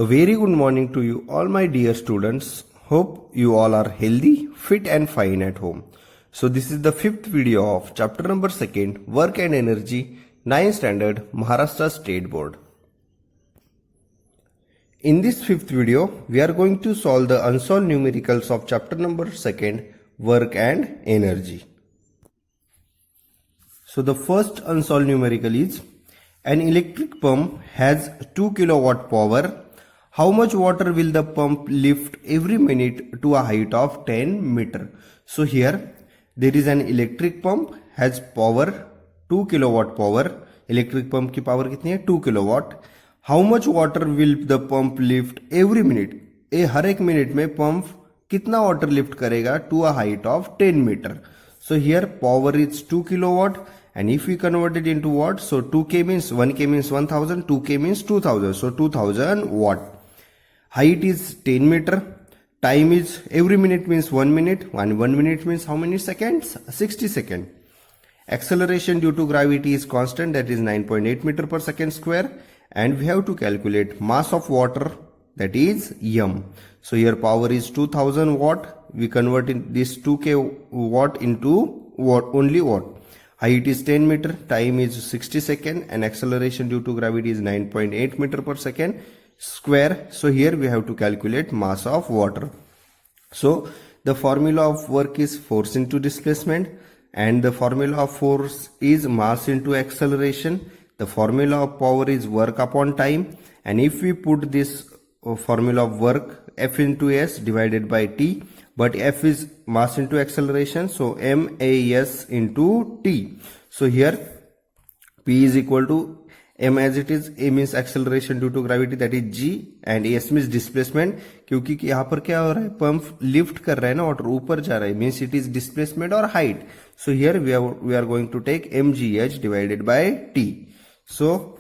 A very good morning to you all my dear students. Hope you all are healthy, fit and fine at home. So this is the fifth video of chapter number 2, Work and Energy, 9th standard, Maharashtra State Board. In this fifth video, we are going to solve the unsolved numericals of chapter number 2, Work and Energy. So the first unsolved numerical is, an electric pump has 2 kilowatt power. How much water will the pump lift every minute to a height of 10 meter? So here there is an electric pump has power 2 kilowatt power. Electric pump की power कितनी है 2 kilowatt. How much water will the pump lift every minute? हर एक minute में pump कितना water lift करेगा to a height of 10 meter. So here power is 2 kilowatt. And if we convert it into watt, so 2k means 1k means 1000, 2k means 2000, so 2000 watt. Height is 10 meter. Time is every minute means 1 minute, and 1 minute means how many seconds? 60 seconds. Acceleration due to gravity is constant, that is 9.8 meter per second square, and we have to calculate mass of water, that is m. So here power is 2000 watt. We convert this 2k watt into watt, only watt. Height is 10 meter, time is 60 seconds, and acceleration due to gravity is 9.8 meter per second square. So here we have to calculate mass of water. So the formula of work is force into displacement, and the formula of force is mass into acceleration. The formula of power is work upon time, and if we put this formula of work, F into S divided by T, but F is mass into acceleration, so MAS into T. So here P is equal to M as it is. A means acceleration due to gravity, that is G, and S means displacement, क्योंकि यहाँ पर क्या हो रहा है, pump lift कर रहा है ना, वाटर ऊपर जा रहा है, means it is displacement or height. So here we are going to take mgh divided by T. So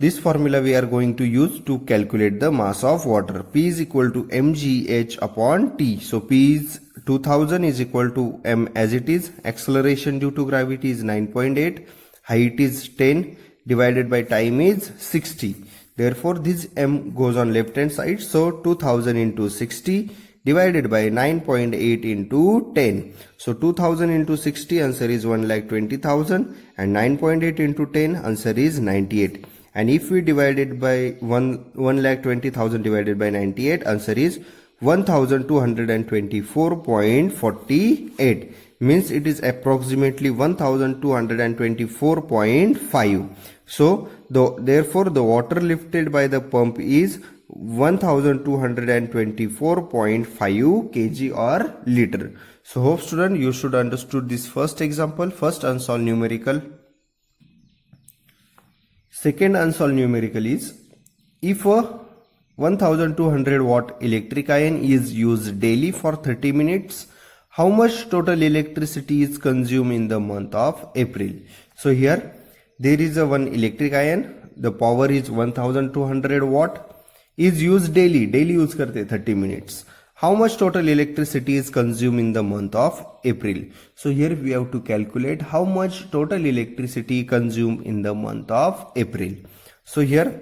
this formula we are going to use to calculate the mass of water. P is equal to mgh upon T. So P is 2000 is equal to M as it is. Acceleration due to gravity is 9.8. Height is 10 divided by time is 60. Therefore this M goes on left hand side. So 2000 into 60 divided by 9.8 into 10. So 2000 into 60, answer is 1,20,000, and 9.8 into 10, answer is 98. And if we divide it by 1,20,000 divided by 98, answer is 1224.48, means it is approximately 1224.5. So therefore the water lifted by the pump is 1224.5 kg or liter. So hope student you should understood this first example, first unsolved numerical. Second unsolved numerical is, if a 1200 watt electric iron is used daily for 30 minutes, how much total electricity is consumed in the month of April? So here there is a one electric iron, the power is 1200 watt, is used daily use karte 30 minutes. How much total electricity is consumed in the month of April? So here we have to calculate how much total electricity consumed in the month of April. So here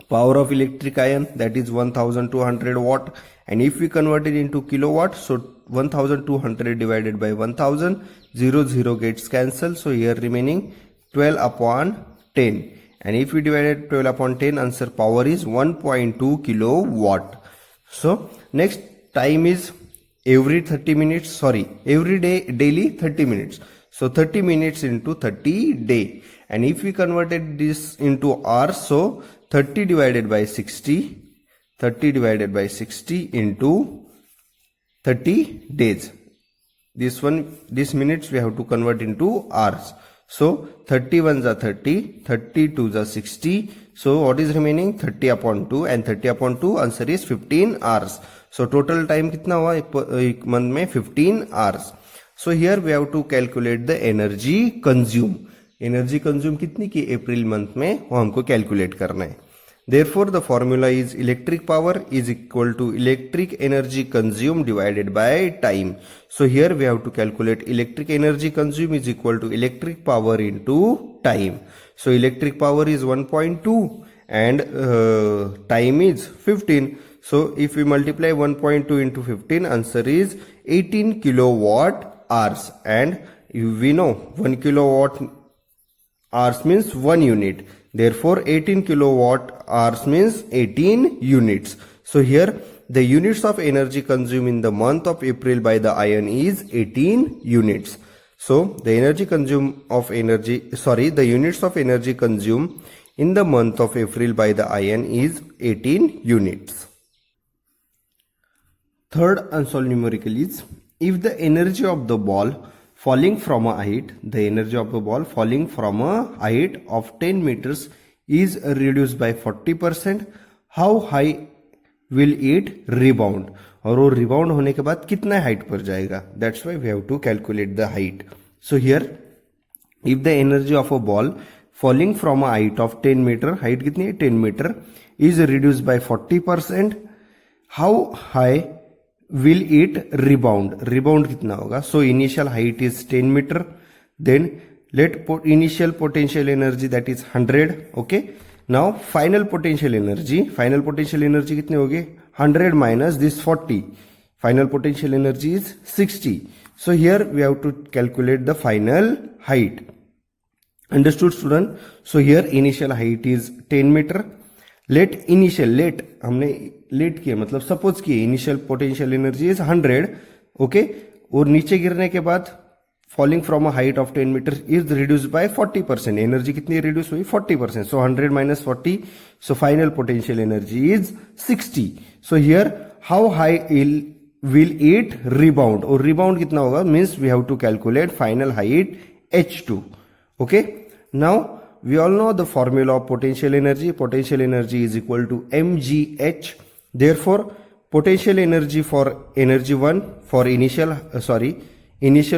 power of electric iron, that is 1200 watt, and if we convert it into kilowatt, so 1200 divided by 1000, 0 gets cancelled, so here remaining 12 upon 10, and if we divide 12 upon 10, answer power is 1.2 kilowatt. So next, time is every 30 minutes, every day, daily 30 minutes. So 30 minutes into 30 day. And if we converted this into hours, so 30 divided by 60 into 30 days. This minutes we have to convert into hours. So 30 ones are 30, 30 twos are 60. So what is remaining? 30 upon 2, and 30 upon 2, answer is 15 hours. So total time कितना हुआ एक month में? 15 hours. So here we have to calculate the energy consumed. Energy consumed कितनी की April month में, वो हमको calculate करना है. Therefore the formula is electric power is equal to electric energy consumed divided by time. So here we have to calculate electric energy consumed is equal to electric power into time. So electric power is 1.2 and time is 15. So if we multiply 1.2 into 15, answer is 18 kilowatt hours. And we know 1 kilowatt hours means 1 unit. Therefore 18 kilowatt hours means 18 units. So here the units of energy consumed in the month of April by the iron is 18 units. So the units of energy consumed in the month of April by the iron is 18 units. Third unsolved numerical is, if the energy of the ball falling from a height, of 10 meters is reduced by 40%, how high will it rebound? और वो rebound होने के बाद कितना height पर जाएगा? That's why we have to calculate the height. So here, if the energy of a ball falling from a height of 10 meter, height कितनी है? 10 meter, is reduced by 40%, how high will it rebound? Rebound कितना होगा? So initial height is 10 meter, then let initial potential energy, that is 100. Okay, now final potential energy कितने होगी? 100 minus this 40. Final potential energy is 60. So here we have to calculate the final height. Understood, student? So here initial height is 10 meter. Let हमने let किया मतलब suppose किए initial potential energy is 100. Okay, और नीचे गिरने के बाद falling from a height of 10 metre is reduce by 40%. Energy कितनी रिड्यूस हुई? 40%. So 100 minus 40, so final potential energy is 60. So here how high will it rebound? और rebound कितना होगा? Means we have to calculate final height h2. Okay, now we all know the formula of potential energy. Potential energy is equal to mgh. Therefore potential energy for energy 1 for initial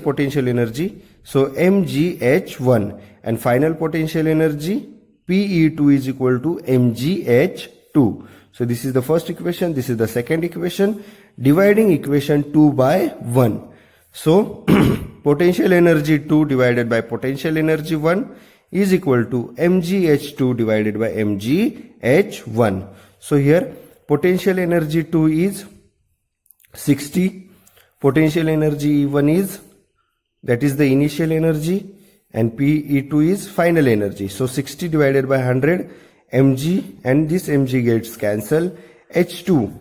potential energy, so mgh1, and final potential energy pe2 is equal to mgh2. So this is the first equation, this is the second equation. Dividing equation 2 by 1, so potential energy 2 divided by potential energy 1 is equal to mgh2 divided by mgh1. So here potential energy 2 is 60, potential energy 1 is, that is the initial energy, and pe2 is final energy. So 60 divided by 100, mg, and this mg gets cancelled. h2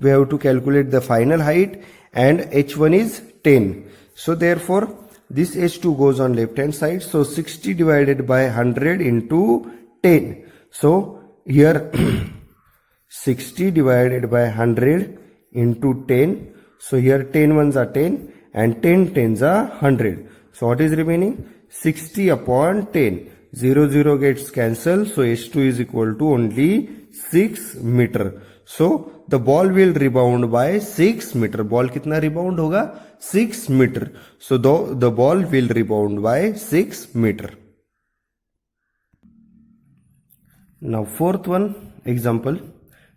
we have to calculate the final height, and h1 is 10. So therefore this h2 goes on left hand side. So 60 divided by 100 into 10. So here 60 divided by 100 into 10. So here 10 ones are 10 and 10 tens are 100. So what is remaining? 60 upon 10. 0 gets cancelled. So h2 is equal to only 6 meter. So the ball will rebound by 6 meter. Ball कितना rebound होगा? 6 meter. So the ball will rebound by 6 meter. Now fourth one example.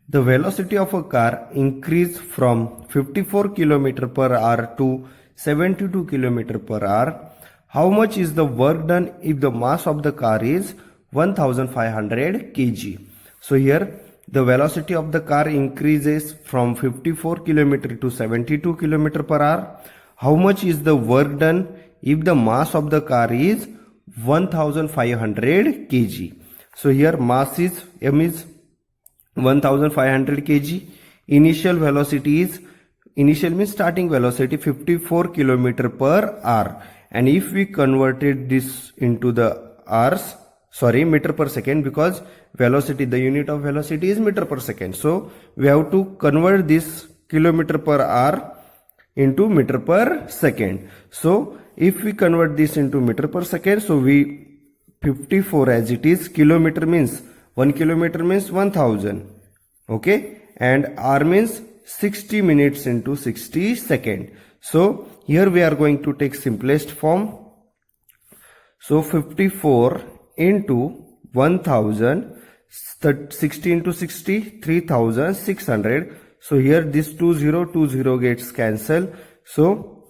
The velocity of a car increase from 54 km per hour to 72 km per hour. How much is the work done if the mass of the car is 1500 kg? So here the velocity of the car increases from 54 km to 72 km per hour. How much is the work done if the mass of the car is 1500 kg? So here mass is m is 1500 kg. Initial velocity is, initial means starting velocity, 54 km per hour. And if we converted this into the meter per second, because velocity, the unit of velocity is meter per second. So we have to convert this kilometer per hour into meter per second. So if we convert this into meter per second, so 54 as it is, kilometer means 1 kilometer means 1000. Okay, and hour means 60 minutes into 60 seconds. So here we are going to take simplest form. So 54 into 1000, 60 into 60, 3600. So here this 20 gets cancelled. So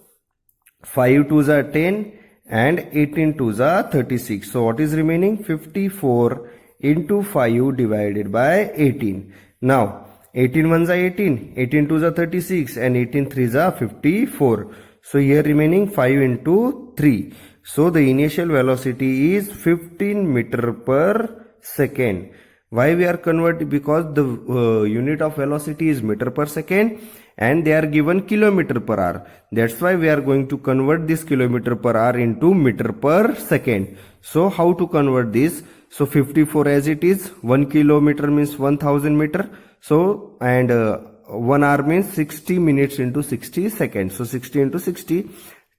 5 2s are 10 and 18 2s are 36. So what is remaining? 54 into 5 divided by 18. Now 18 ones are 18, 18 twos are 36 and 18 threes are 54. So here remaining 5 into 3. So the initial velocity is 15 meter per second. Why we are converting? Because the unit of velocity is meter per second and they are given kilometer per hour. That's why we are going to convert this kilometer per hour into meter per second. So how to convert this? So 54 as it is, 1 kilometer means 1000 meter. So and 1 hour means 60 minutes into 60 seconds. So 60 into 60,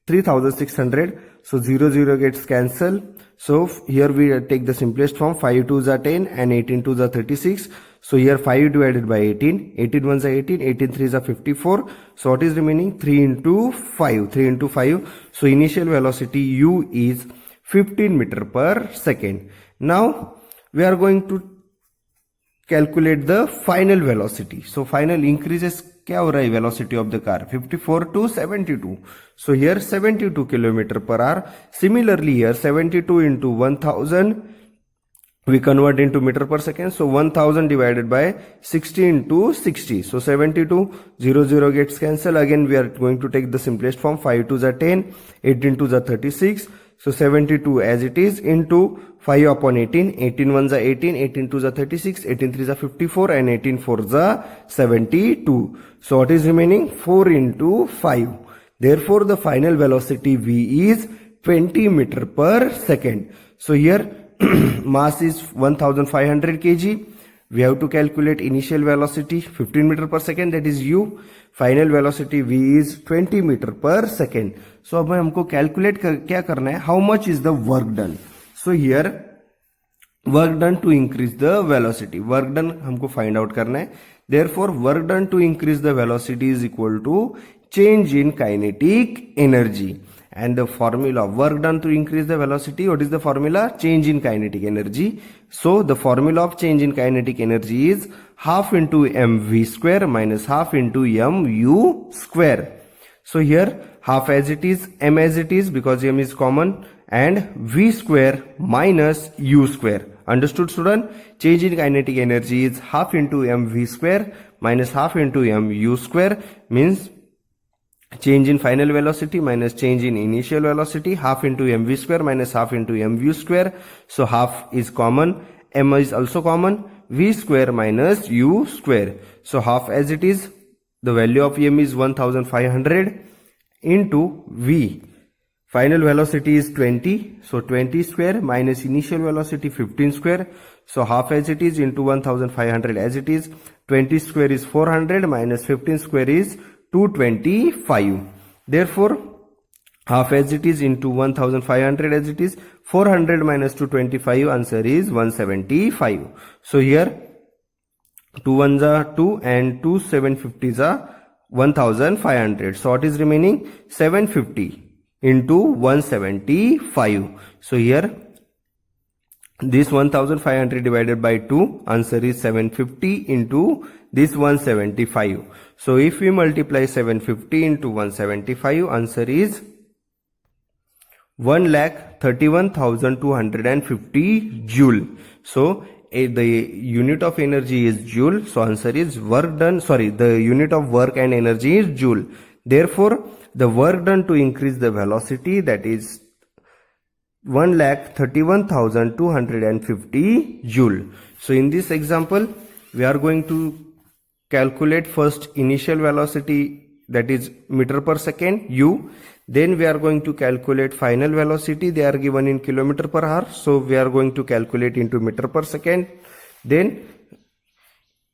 3600. So 0 gets cancelled. So here we take the simplest form. 5 2s are 10 and 18 2s are 36. So here 5 divided by 18, 18 1s are 18, 18 3s are 54. So what is remaining? 3 into 5, 3 into 5. So initial velocity u is 15 meter per second. Now we are going to calculate the final velocity. So final increases क्या हो रहा है velocity of the car? 54 to 72. So here 72 kilometer per hour. Similarly here 72 into 1000 we convert into meter per second. So 1000 divided by 60 into 60. So 72, 0 gets cancelled. Again we are going to take the simplest form. 5 2s are 10, 18 2s are 36. So 72 as it is into 5 upon 18, 18 1s are 18, 18 2s are 36, 18 3s are 54 and 18 4s are 72. So what is remaining? 4 into 5. Therefore the final velocity v is 20 meter per second. So here mass is 1500 kg. We have to calculate initial velocity 15 meter per second, that is u. Final velocity v is 20 meter per second. So अब हमको calculate क्या करना है? How much is the work done? So here work done to increase the velocity. Work done हमको find out करना है. Therefore work done to increase the velocity is equal to change in kinetic energy. And the formula work done to increase the velocity, what is the formula? Change in kinetic energy. So the formula of change in kinetic energy is half into mv square minus half into mu square. So here half as it is, m as it is because m is common, and v square minus u square. Understood, student? Change in kinetic energy is half into mv square minus half into mu square, means change in final velocity minus change in initial velocity, half into mv square minus half into mu square. So half is common, m is also common, v square minus u square. So half as it is, the value of m is 1500 into v. Final velocity is 20. So 20 square minus initial velocity 15 square. So half as it is into 1500 as it is. 20 square is 400 minus 15 square is 225. Therefore half as it is into 1500 as it is. 400 minus 225, answer is 175. So here 2 1s are 2 and 2 750s are 1500. So what is remaining? 750 into 175. So here this 1500 divided by 2, answer is 750 into this 175. So if we multiply 750 into 175, answer is 1,31,250 joule. So the unit of energy is joule. So answer is work done. Sorry, the unit of work and energy is joule. Therefore, the work done to increase the velocity, that is 1,31,250 joule. So in this example, we are going to calculate first initial velocity, that is meter per second u. Then we are going to calculate final velocity. They are given in kilometer per hour. So we are going to calculate into meter per second. Then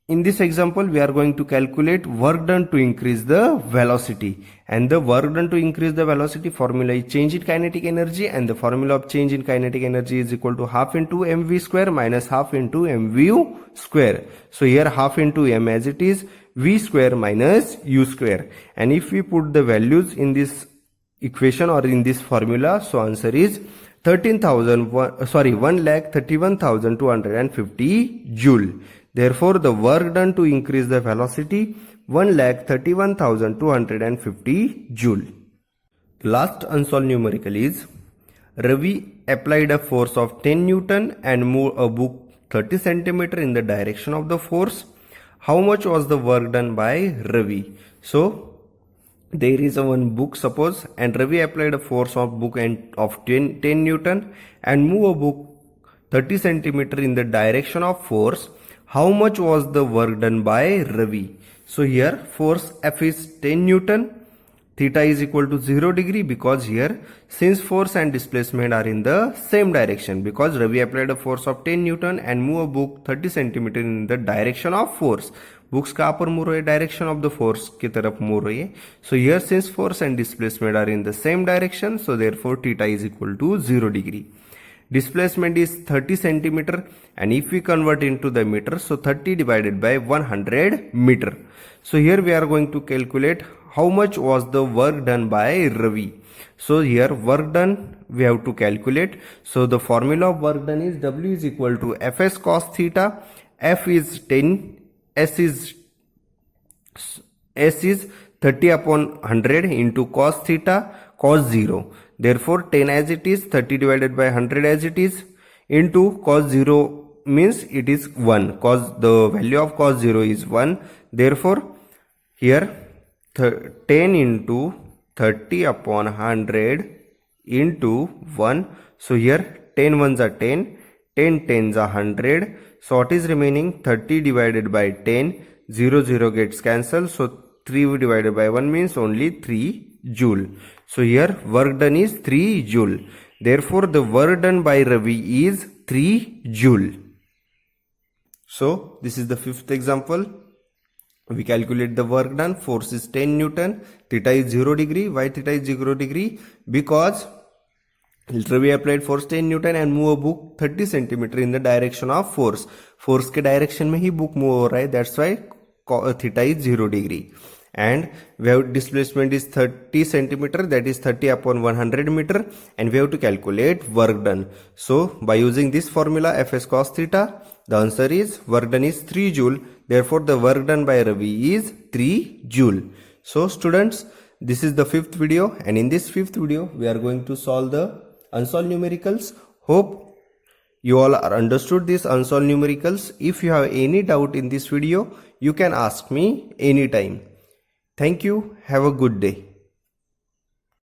in this example, we are going to calculate work done to increase the velocity. And the work done to increase the velocity formula is change in kinetic energy, and the formula of change in kinetic energy is equal to half into mv square minus half into mu square. So here half into m as it is, v square minus u square. And if we put the values in this equation or in this formula, so answer is 1,31,250 joule. Therefore, the work done to increase the velocity 1,31,250 joule. Last unsolved numerical is Ravi applied a force of 10 Newton and moved a book 30 centimeter in the direction of the force. How much was the work done by Ravi? So there is a one book suppose, and Ravi applied a force of book and of 10 Newton and move a book 30 centimeter in the direction of force. How much was the work done by Ravi? So here force F is 10 Newton, theta is equal to 0 degree, because here since force and displacement are in the same direction, because Ravi applied a force of 10 Newton and move a book 30 centimeter in the direction of force. Books कहाँ पर move रही है? Direction of the force की तरफ move रही है. So here since force and displacement are in the same direction, so therefore theta is equal to 0 degree. Displacement is 30 centimeter, and if we convert into the meter, so 30 divided by 100 meter. So here we are going to calculate how much was the work done by Ravi. So here work done we have to calculate. So the formula of work done is W is equal to Fs cos theta. F is 10, S is 30 upon 100 into cos theta, cos 0. Therefore 10 as it is, 30 divided by 100 as it is, into cos 0 means it is 1. Cos, the value of cos 0 is 1. Therefore here 10 into 30 upon 100 into 1. So here 10 ones are 10, 10 tens are 100. So what is remaining? 30 divided by 10, 0 0 gets cancelled. So 3 divided by 1 means only 3 joule. So here work done is 3 joule. Therefore the work done by Ravi is 3 joule. So this is the fifth example. We calculate the work done. Force is 10 Newton. Theta is 0 degree. Why theta is 0 degree? Because Ravi applied force 10 Newton and move a book 30 centimeter in the direction of force. Force के direction में ही book move हो रहा है. That's why theta is 0 degree. And we have displacement is 30 centimeter, that is 30 upon 100 meter, and we have to calculate work done. So by using this formula Fs cos theta, the answer is work done is 3 joule. Therefore the work done by Ravi is 3 joule. So students, this is the fifth video, and in this fifth video we are going to solve the unsolved numericals. Hope you all are understood this unsolved numericals. If you have any doubt in this video, you can ask me anytime. Thank you. Have a good day.